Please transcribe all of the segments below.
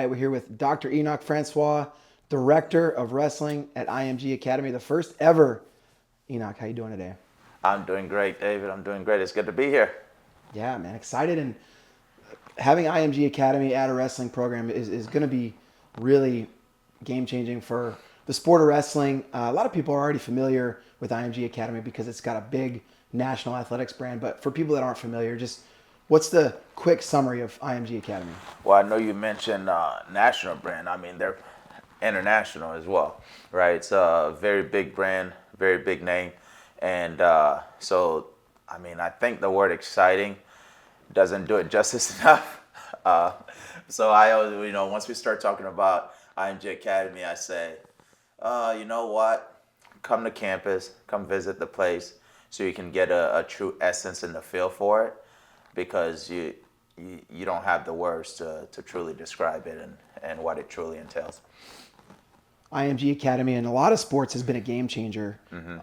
tonight. We're here with Dr. Enock Francois, Director of Wrestling at IMG Academy, the first ever. Enoch, how you doing today? I'm doing great, David. I'm doing great. It's good to be here. Yeah, man, excited. And having IMG Academy at a wrestling program is going to be really game-changing for the sport of wrestling. A lot of people are already familiar with IMG Academy because it's got a big national athletics brand. But for people that aren't familiar, just what's the quick summary of IMG Academy? Well, I know you mentioned national brand. I mean, they're international as well, right? It's a very big brand, very big name. And I mean, I think the word exciting doesn't do it justice enough. Uh, so I always, once we start talking about IMG Academy, I say, you know what? Come to campus, come visit the place so you can get a true essence and the feel for it because you don't have the words to truly describe it and what it truly entails. IMG Academy in a lot of sports has been a game changer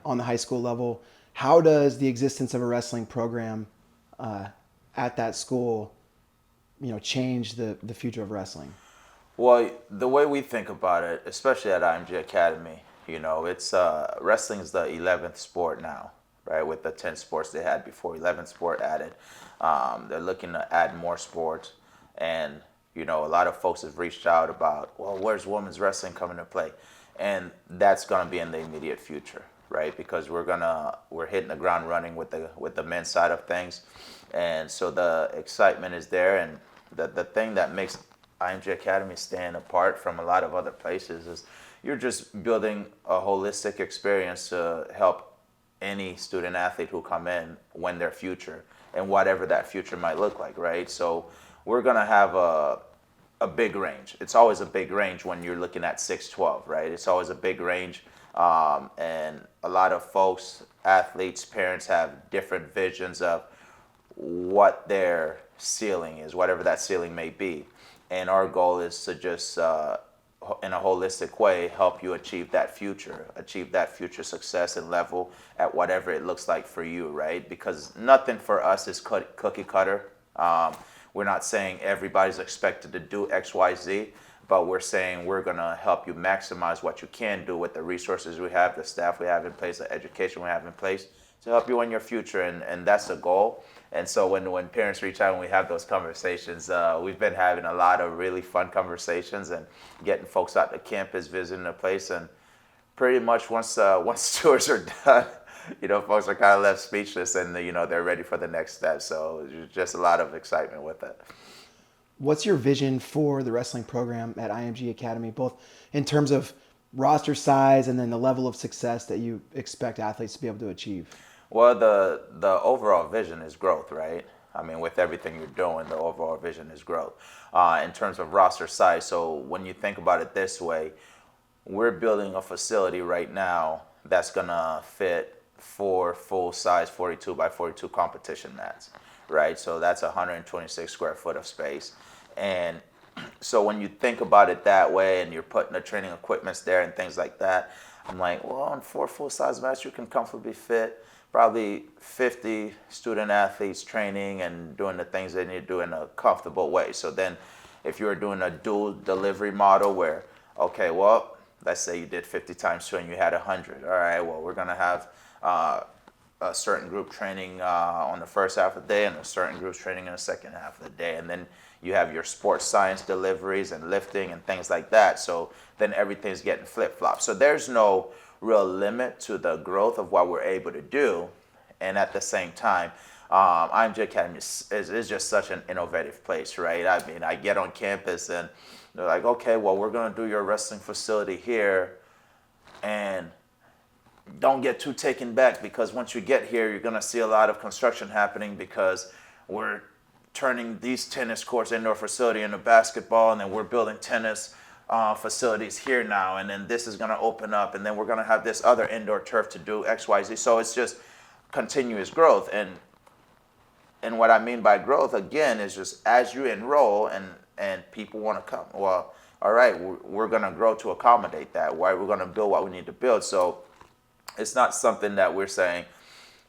on the high school level. How does the existence of a wrestling program at that school, change the future of wrestling? Well, the way we think about it, especially at IMG Academy, it's wrestling is the 11th sport now, right? With the 10 sports they had before, 11th sport added. They're looking to add more sports, and a lot of folks have reached out about, well, where's women's wrestling coming to play? And that's going to be in the immediate future, right? Because we're hitting the ground running with the men's side of things, and so the excitement is there. And the thing that makes IMG Academy stand apart from a lot of other places is you're just building a holistic experience to help any student athlete who come in win their future and whatever that future might look like, right? So we're gonna have a big range. It's always a big range when you're looking at 6'12", right? It's always a big range, and a lot of folks, athletes, parents have different visions of what their ceiling is, whatever that ceiling may be. And our goal is to just, in a holistic way, help you achieve that future success and level at whatever it looks like for you, right? Because nothing for us is cookie cutter. We're not saying everybody's expected to do X, Y, Z, but we're saying we're going to help you maximize what you can do with the resources we have, the staff we have in place, the education we have in place to help you in your future. And that's the goal. And so when parents reach out and we have those conversations, we've been having a lot of really fun conversations and getting folks out to campus, visiting the place. And pretty much once tours are done, folks are kind of left speechless and, they're ready for the next step. So there's just a lot of excitement with it. What's your vision for the wrestling program at IMG Academy, both in terms of roster size and then the level of success that you expect athletes to be able to achieve? Well, the overall vision is growth, right? I mean, with everything you're doing, the overall vision is growth. In terms of roster size, so when you think about it this way, we're building a facility right now that's going to fit 4 full-size 42 by 42 competition mats, right? So that's 126 square foot of space. And so when you think about it that way and you're putting the training equipments there and things like that, I'm like, well, on 4 full-size mats, you can comfortably fit probably 50 student athletes training and doing the things they need to do in a comfortable way. So then if you're doing a dual delivery model where, okay, well, let's say you did 50 times 2 and you had 100. All right, well, we're going to have a certain group training on the first half of the day and a certain group training in the second half of the day. And then you have your sports science deliveries and lifting and things like that. So then everything's getting flip-flopped. So there's no real limit to the growth of what we're able to do. And at the same time, IMG Academy is just such an innovative place, right? I mean, I get on campus and they're like, okay, well, we're going to do your wrestling facility here. And don't get too taken back because once you get here, you're going to see a lot of construction happening because we're turning these tennis courts, indoor facility into basketball, and then we're building tennis facilities here now, and then this is going to open up, and then we're going to have this other indoor turf to do X, Y, Z. So it's just continuous growth. And what I mean by growth, again, is just as you enroll and people want to come, well, all right, we're going to grow to accommodate that. Right? We're going to build what we need to build. So it's not something that we're saying,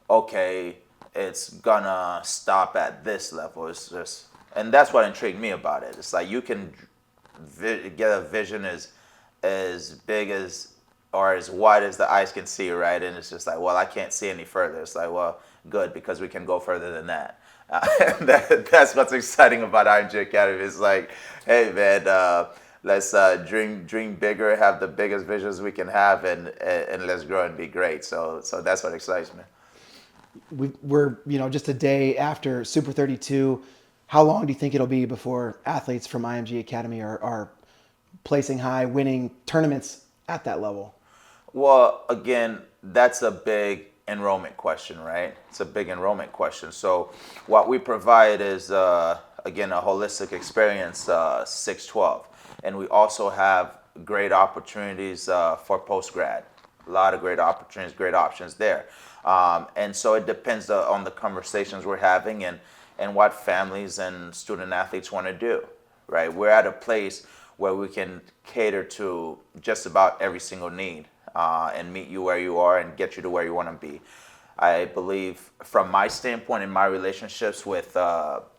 okay, it's going to stop at this level. It's just, and that's what intrigued me about it. It's like you can get a vision as big as or as wide as the eyes can see, right? And it's just like, well, I can't see any further. It's like, well, good, because we can go further than that. And that's what's exciting about IMG Academy. It's like, hey, man, let's dream bigger, have the biggest visions we can have, and let's grow and be great. So that's what excites me. We're just a day after Super 32. How long do you think it'll be before athletes from IMG Academy are placing high, winning tournaments at that level? Well, again, that's a big enrollment question, right? It's a big enrollment question. So what we provide is, again, a holistic experience, 612. And we also have great opportunities for post-grad. A lot of great opportunities, great options there. And so it depends on the conversations we're having and what families and student athletes want to do, right? We're at a place where we can cater to just about every single need and meet you where you are and get you to where you want to be. I believe from my standpoint in my relationships with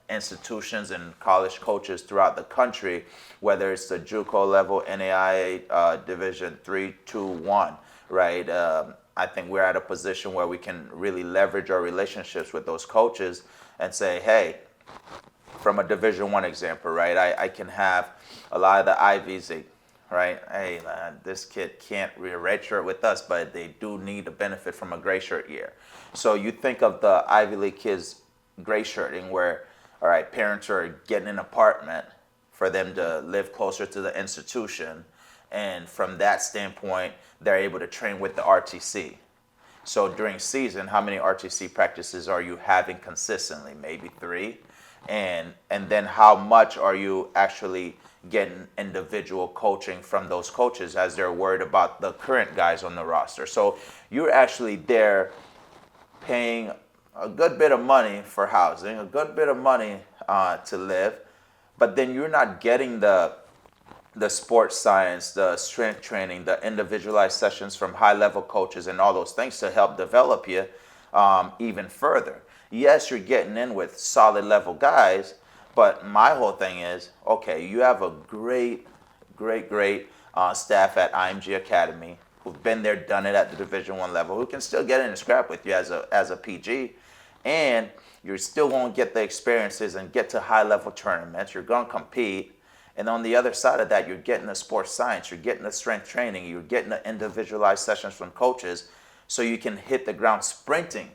institutions and college coaches throughout the country, whether it's the JUCO level, NAIA Division 3, 2, 1, right? I think we're at a position where we can really leverage our relationships with those coaches and say, hey, from a Division 1 example, right? I can have a lot of the Ivies, right? Hey, this kid can't redshirt with us, but they do need to benefit from a gray shirt year. So you think of the Ivy League kids gray shirting where, all right, parents are getting an apartment for them to live closer to the institution. And from that standpoint, they're able to train with the RTC. So during season, how many RTC practices are you having consistently? Maybe 3. And then how much are you actually getting individual coaching from those coaches as they're worried about the current guys on the roster? So you're actually there paying a good bit of money for housing, a good bit of money to live, but then you're not getting the sports science, the strength training, the individualized sessions from high-level coaches and all those things to help develop you even further. Yes, you're getting in with solid level guys, but my whole thing is, okay, you have a great staff at IMG Academy who've been there, done it at the Division 1 level, who can still get in and scrap with you as a PG, and you're still going to get the experiences and get to high-level tournaments. You're going to compete. And on the other side of that, you're getting the sports science, you're getting the strength training, you're getting the individualized sessions from coaches so you can hit the ground sprinting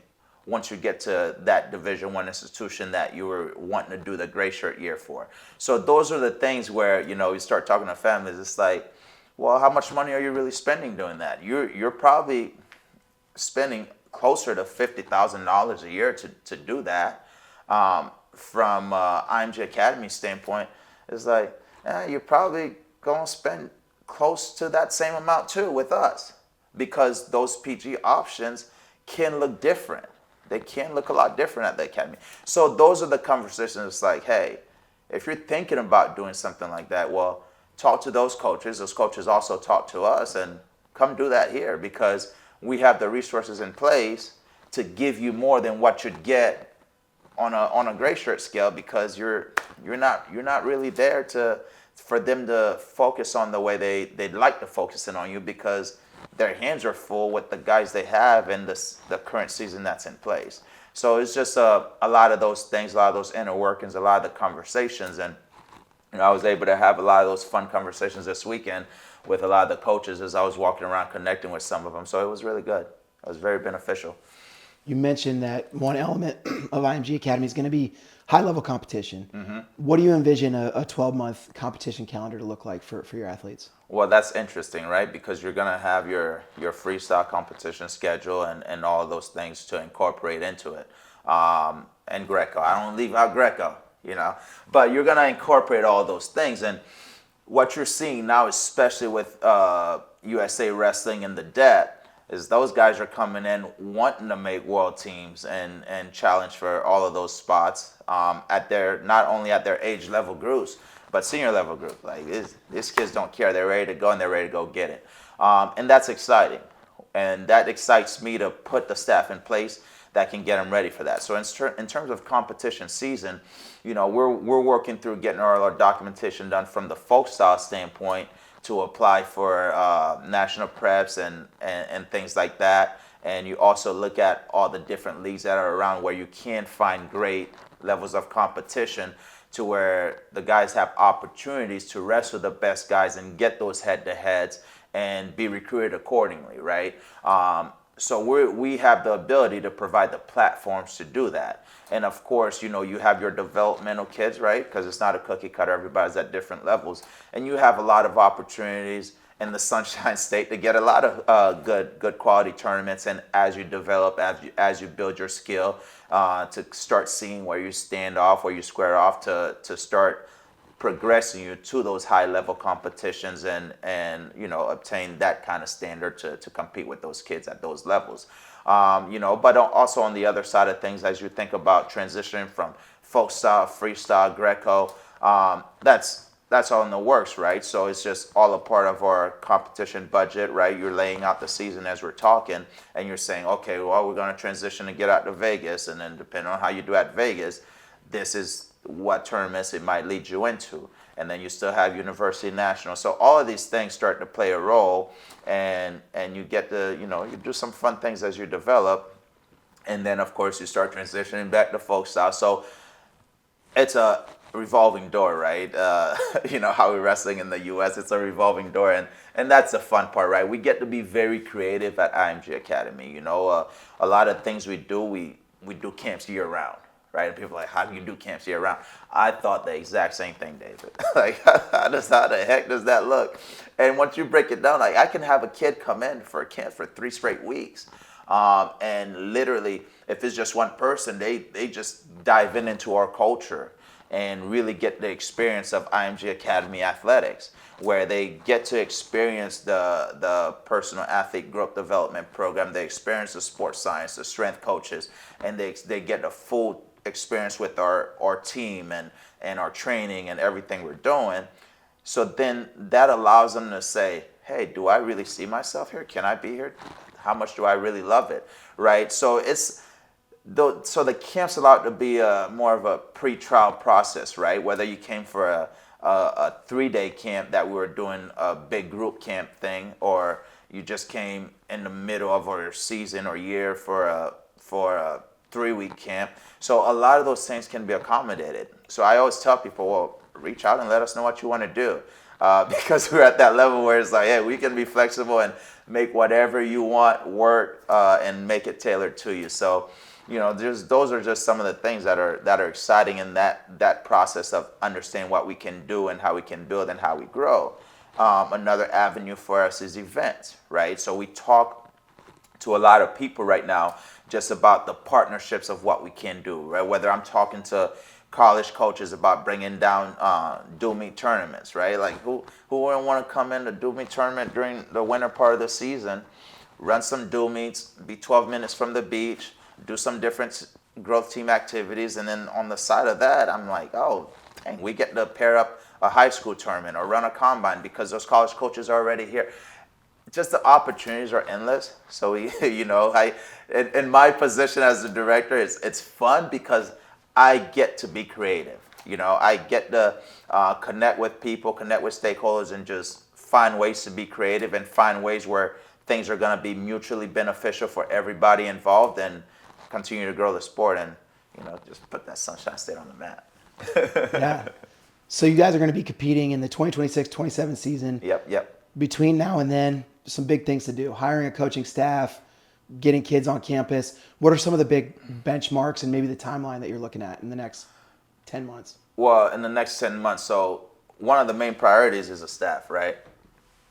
once you get to that Division 1 institution that you were wanting to do the gray shirt year for. So those are the things where, you start talking to families, it's like, well, how much money are you really spending doing that? You're probably spending closer to $50,000 a year to do that. From IMG Academy standpoint, it's like, you're probably going to spend close to that same amount too with us, because those PG options can look different. They can look a lot different at the academy. So those are the conversations. It's like, hey, if you're thinking about doing something like that, well, talk to those coaches. Those coaches also talk to us, and come do that here, because we have the resources in place to give you more than what you'd get on a gray shirt scale, because you're not really there for them to focus on the way they'd like to focus in on you, because their hands are full with the guys they have and the current season that's in place. So it's just a lot of those things, a lot of those inner workings, a lot of the conversations. And I was able to have a lot of those fun conversations this weekend with a lot of the coaches as I was walking around connecting with some of them. So it was really good. It was very beneficial. You mentioned that one element of IMG Academy is going to be high-level competition. Mm-hmm. What do you envision a 12-month competition calendar to look like for your athletes? Well, that's interesting, right? Because you're going to have your freestyle competition schedule and all of those things to incorporate into it. And Greco. I don't leave out Greco, But you're going to incorporate all those things. And what you're seeing now, especially with USA Wrestling and the debt, is those guys are coming in wanting to make world teams and challenge for all of those spots not only at their age level groups, but senior level group. Like these kids don't care. They're ready to go, and they're ready to go get it. And that's exciting. And that excites me to put the staff in place that can get them ready for that. So in terms of competition season, we're working through getting all our documentation done from the folk style standpoint to apply for national preps and things like that. And you also look at all the different leagues that are around where you can find great levels of competition to where the guys have opportunities to wrestle the best guys and get those head-to-heads and be recruited accordingly, right? So we have the ability to provide the platforms to do that. And of course, you have your developmental kids, right? Because it's not a cookie cutter. Everybody's at different levels. And you have a lot of opportunities in the Sunshine State to get a lot of good quality tournaments. And as you develop, as you build your skill, to start seeing where you stand off, where you square off, to start progressing you to those high level competitions and obtain that kind of standard to compete with those kids at those levels. But also on the other side of things, as you think about transitioning from folk style, freestyle, Greco, that's all in the works, right? So it's just all a part of our competition budget, right? You're laying out the season as we're talking, and you're saying, okay, well, we're going to transition and get out to Vegas, and then depending on how you do at Vegas, this is what tournaments it might lead you into. And then you still have University National. So all of these things start to play a role, and you get to, you do some fun things as you develop, and then, of course, you start transitioning back to folk style. So it's a revolving door, right? How we're wrestling in the U.S., it's a revolving door, and that's the fun part, right? We get to be very creative at IMG Academy. A lot of things we do, we do camps year round, right? And people are like, how do you do camps year round? I thought the exact same thing, David. Like, how the heck does that look? And once you break it down, like, I can have a kid come in for a camp for 3 straight weeks. And literally, if it's just one person, they just dive into our culture and really get the experience of IMG Academy athletics, where they get to experience the personal athlete growth development program, they experience the sports science, the strength coaches, and they get a full experience with our team and our training and everything we're doing. So then that allows them to say, hey, do I really see myself here? Can I be here? How much do I really love it, right? So so the camps allow it to be more of a pre-trial process, right? Whether you came for a 3-day camp that we were doing a big group camp thing, or you just came in the middle of our season or year for a 3-week camp. So a lot of those things can be accommodated. So I always tell people, well, reach out and let us know what you want to do. Because we're at that level where it's like, hey, we can be flexible and make whatever you want work and make it tailored to you. So, those are just some of the things that are exciting in that process of understanding what we can do and how we can build and how we grow. Another avenue for us is events, right? So we talk to a lot of people right now just about the partnerships of what we can do, right? Whether I'm talking to college coaches about bringing down dual meet tournaments, right? Like who wouldn't want to come in the dual meet tournament during the winter part of the season, run some dual meets, be 12 minutes from the beach, do some different growth team activities, and then on the side of that, I'm like, oh, dang, we get to pair up a high school tournament or run a combine because those college coaches are already here. Just the opportunities are endless. So in my position as the director, it's fun because I get to be creative. I get to connect with people, connect with stakeholders, and just find ways to be creative and find ways where things are going to be mutually beneficial for everybody involved and continue to grow the sport and, just put that Sunshine State on the map. Yeah. So you guys are going to be competing in the 2026-27 season. Yep. Between now and then, some big things to do. Hiring a coaching staff, getting kids on campus. What are some of the big benchmarks and maybe the timeline that you're looking at in the next 10 months? Well, in the next 10 months, so one of the main priorities is a staff, right?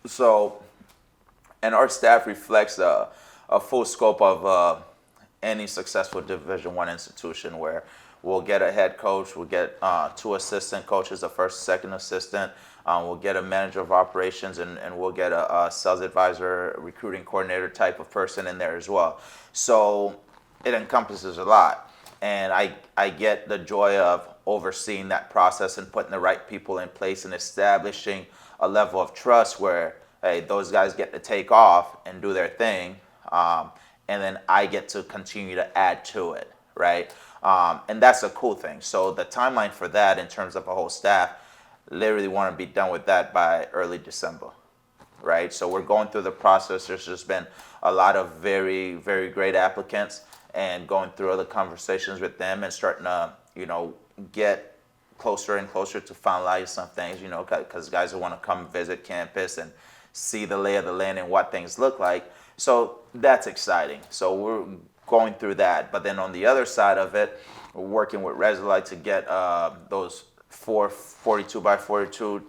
So, and our staff reflects a full scope of any successful Division I institution, where we'll get a head coach, we'll get 2 assistant coaches, a first, second assistant, we'll get a manager of operations, and we'll get a sales advisor, recruiting coordinator type of person in there as well. So it encompasses a lot. And I get the joy of overseeing that process and putting the right people in place and establishing a level of trust where, hey, those guys get to take off and do their thing. and then I get to continue to add to it, right? And that's a cool thing. So the timeline for that in terms of a whole staff, literally want to be done with that by early December, right? So we're going through the process. There's just been a lot of very, very great applicants, and going through other conversations with them and starting to, get closer and closer to finalize some things, because guys will want to come visit campus and see the lay of the land and what things look like. So that's exciting. So we're going through that. But then on the other side of it, we're working with Resolite to get those 42 by 42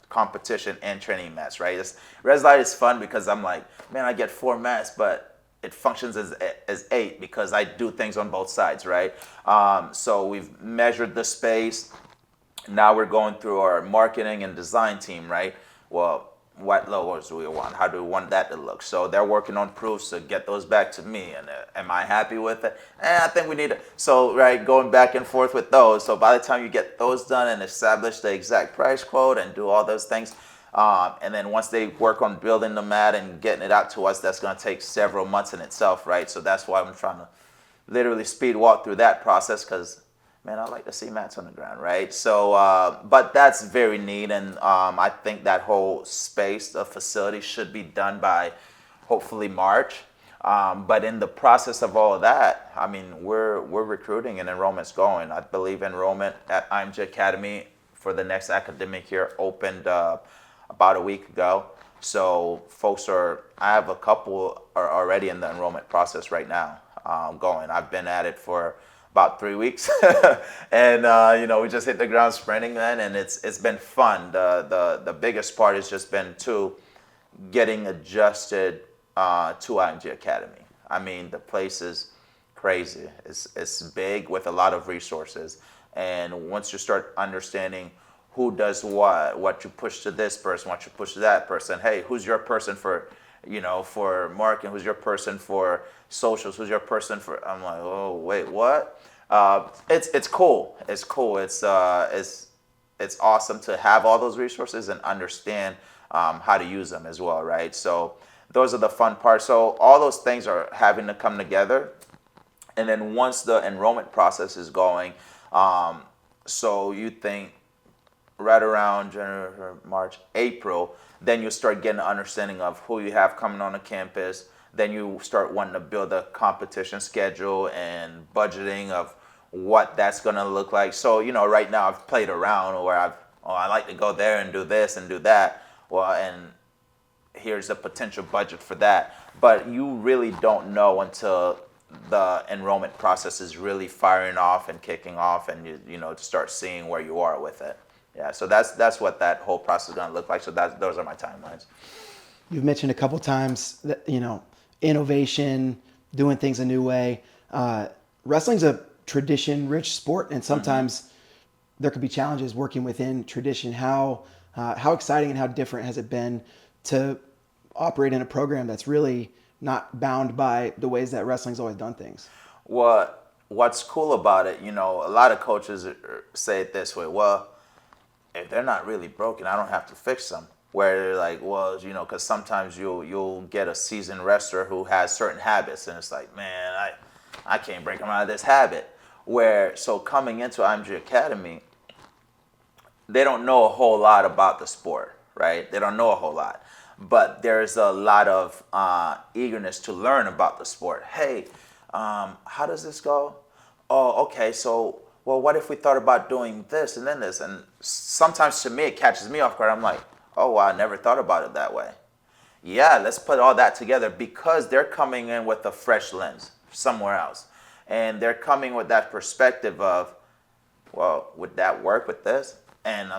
competition and training mats, right? Resolite is fun because I'm like, man, I get 4 mats, but it functions as 8 because I do things on both sides, right? So we've measured the space. Now we're going through our marketing and design team, right? Well, what logos do we want? How do we want that to look? So they're working on proofs to get those back to me. And am I happy with it? I think we need to. So, right, going back and forth with those. So by the time you get those done and establish the exact price quote and do all those things, and then once they work on building the mat and getting it out to us, that's going to take several months in itself, right? So that's why I'm trying to literally speed walk through that process, because man, I like to see mats on the ground, right? So, but that's very neat, and I think that whole space, the facility, should be done by hopefully March. But in the process of all of that, I mean, we're recruiting and enrollment's going. I believe enrollment at IMG Academy for the next academic year opened about a week ago. So I have a couple are already in the enrollment process right now, going. I've been at it for about 3 weeks, and we just hit the ground sprinting then, and it's been fun. The biggest part has just been getting adjusted to IMG Academy. I mean, the place is crazy. It's big with a lot of resources, and once you start understanding who does what you push to this person, what you push to that person. Hey, who's your person for marketing? Who's your person for socials? Who's your person for? I'm like, oh wait, what? It's cool. It's cool. It's awesome to have all those resources and understand how to use them as well, right? So those are the fun parts. So all those things are having to come together, and then once the enrollment process is going, so you think right around January, March, April, then you start getting an understanding of who you have coming on the campus. Then you start wanting to build a competition schedule and budgeting of what that's going to look like. So, right now I've played around where I like to go there and do this and do that. Well, and here's a potential budget for that. But you really don't know until the enrollment process is really firing off and kicking off, and to start seeing where you are with it. Yeah, so that's what that whole process is going to look like. So those are my timelines. You've mentioned a couple times that, innovation, doing things a new way. Wrestling's a tradition-rich sport, and sometimes there could be challenges working within tradition. How exciting and how different has it been to operate in a program that's really not bound by the ways that wrestling's always done things? What's cool about it, a lot of coaches say it this way, well, if they're not really broken, I don't have to fix them. Where they're like, well, because sometimes you'll get a seasoned wrestler who has certain habits, and it's like, man, I can't break them out of this habit. So coming into IMG Academy, they don't know a whole lot about the sport, right? They don't know a whole lot. But there's a lot of eagerness to learn about the sport. Hey, how does this go? Oh, okay, so, well, what if we thought about doing this and then this? And sometimes to me, it catches me off guard. I'm like, oh, wow, I never thought about it that way. Yeah, let's put all that together, because they're coming in with a fresh lens somewhere else. And they're coming with that perspective of, well, would that work with this? And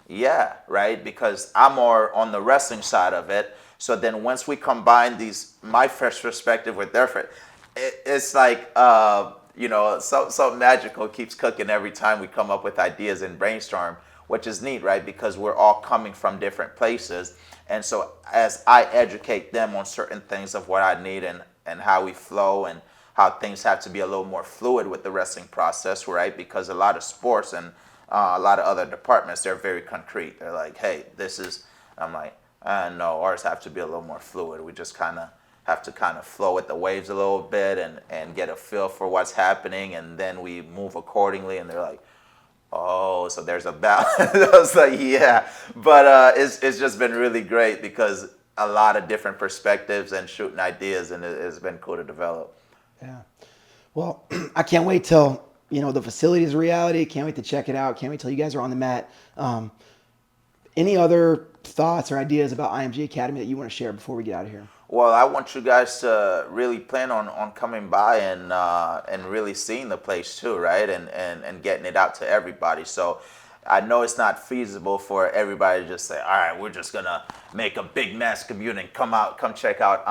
yeah, right, because I'm more on the wrestling side of it. So then once we combine my fresh perspective with their fresh, it's like, something magical keeps cooking every time we come up with ideas and brainstorm, which is neat, right? Because we're all coming from different places. And so as I educate them on certain things of what I need and how we flow and how things have to be a little more fluid with the wrestling process, right? Because a lot of sports and a lot of other departments, they're very concrete. They're like, hey, this is, I'm like, no, ours have to be a little more fluid. We just kind of have to kind of flow with the waves a little bit and get a feel for what's happening, and then we move accordingly. And they're like, oh, so there's a balance. I was like, yeah, but it's just been really great because a lot of different perspectives and shooting ideas, and it's been cool to develop. Yeah. Well, I can't wait till the facility is a reality. Can't wait to check it out. Can't wait till you guys are on the mat. Any other thoughts or ideas about IMG Academy that you want to share before we get out of here? Well, I want you guys to really plan on coming by and really seeing the place too, right? And getting it out to everybody. So I know it's not feasible for everybody to just say, all right, we're just gonna make a big mass commute and come check out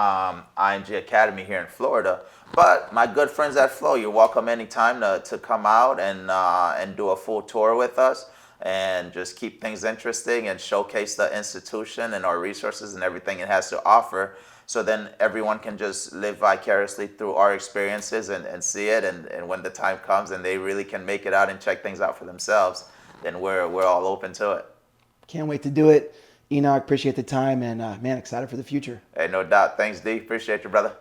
IMG Academy here in Florida. But my good friends at Flow, you're welcome anytime to come out and do a full tour with us and just keep things interesting and showcase the institution and our resources and everything it has to offer. So then everyone can just live vicariously through our experiences and see it. And when the time comes and they really can make it out and check things out for themselves, then we're all open to it. Can't wait to do it. Enoch, appreciate the time and man, excited for the future. Hey, no doubt. Thanks, D. Appreciate you, brother.